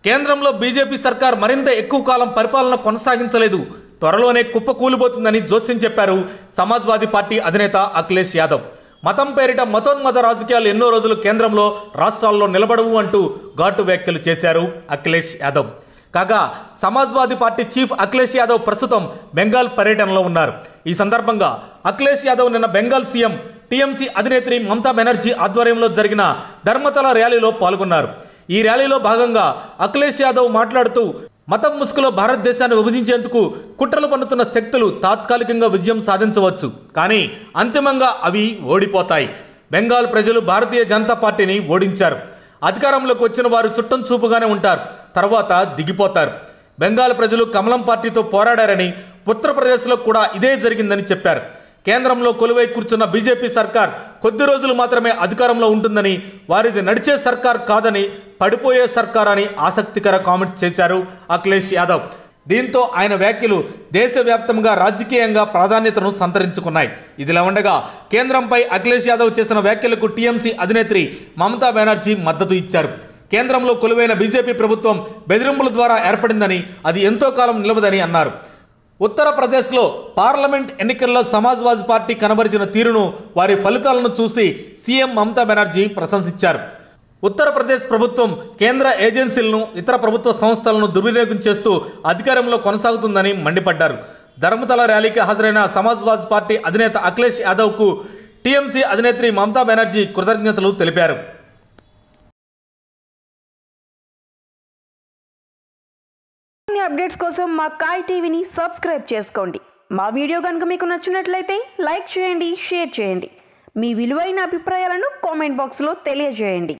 కేంద్రంలో బీజేపీ సర్కార్ మరింత ఎక్కువ కాలం పరిపాలన కొనసాగించలేదు, త్వరలోనే కుప్పకూలిపోతుందని జోస్యం చెప్పారు సమాజ్వాదీ పార్టీ అధినేత అఖిలేష్ యాదవ్. మతం పేరిట మతోన్మత రాజకీయాలు ఎన్నో రోజులు కేంద్రంలో రాష్ట్రాల్లో నిలబడవు అంటూ ఘాటు వ్యాఖ్యలు చేశారు అఖిలేష్ యాదవ్. కాగా సమాజ్వాదీ పార్టీ చీఫ్ అఖిలేష్ యాదవ్ ప్రస్తుతం బెంగాల్ పర్యటనలో ఉన్నారు. ఈ సందర్భంగా అఖిలేష్ యాదవ్ నిన్న బెంగాల్ సీఎం టీఎంసీ అధినేత్రి మమతా బెనర్జీ ఆధ్వర్యంలో జరిగిన ధర్మతల ర్యాలీలో పాల్గొన్నారు. ఈ ర్యాలీలో భాగంగా అఖిలేష్ యాదవ్ మాట్లాడుతూ మతం ముసుగులో భారతదేశాన్ని విభజించేందుకు కుట్రలు పన్నుతున్న శక్తులు తాత్కాలికంగా విజయం సాధించవచ్చు, కానీ అంతిమంగా అవి ఓడిపోతాయి. బెంగాల్ ప్రజలు భారతీయ జనతా పార్టీని ఓడించారు. అధికారంలోకి వచ్చిన వారు చుట్టం చూపుగానే ఉంటారు, తర్వాత దిగిపోతారు. బెంగాల్ ప్రజలు కమలం పార్టీతో పోరాడారని, ఉత్తరప్రదేశ్లో కూడా ఇదే జరిగిందని చెప్పారు. కేంద్రంలో కొలువై కూర్చున్న బీజేపీ సర్కార్ కొద్ది రోజులు మాత్రమే అధికారంలో ఉంటుందని, వారిది నడిచే సర్కార్ కాదని, పడిపోయే సర్కార్ అని ఆసక్తికర కామెంట్స్ చేశారు అఖిలేష్ యాదవ్. దీంతో ఆయన వ్యాఖ్యలు దేశవ్యాప్తంగా రాజకీయంగా ప్రాధాన్యతను సంతరించుకున్నాయి. ఇదిలా ఉండగా కేంద్రంపై అఖిలేష్ యాదవ్ చేసిన వ్యాఖ్యలకు టీఎంసీ అధినేత్రి మమతా బెనర్జీ మద్దతు ఇచ్చారు. కేంద్రంలో కొలువైన బీజేపీ ప్రభుత్వం బెదిరింపుల ద్వారా ఏర్పడిందని, అది ఎంతో కాలం నిలవదని అన్నారు. ఉత్తరప్రదేశ్లో పార్లమెంట్ ఎన్నికల్లో సమాజ్వాదీ పార్టీ కనబరిచిన తీరును, వారి ఫలితాలను చూసి సీఎం మమతా బెనర్జీ ప్రశంసించారు. ఉత్తరప్రదేశ్ ప్రభుత్వం కేంద్ర ఏజెన్సీలను, ఇతర ప్రభుత్వ సంస్థలను దుర్వినియోగం చేస్తూ అధికారంలో కొనసాగుతుందని మండిపడ్డారు. ధర్మతల ర్యాలీకి హాజరైన సమాజ్వాదీ పార్టీ అధినేత అఖిలేష్ యాదవ్కు టీఎంసీ అధినేత్రి మమతా బెనర్జీ కృతజ్ఞతలు తెలిపారు. అప్డేట్స్ కోసం మా కాయ్ టీవీని సబ్స్క్రైబ్ చేసుకోండి. మా వీడియో కనుక మీకు నచ్చినట్లయితే లైక్ చేయండి, షేర్ చేయండి. మీ విలువైన అభిప్రాయాలను కామెంట్ బాక్స్లో తెలియజేయండి.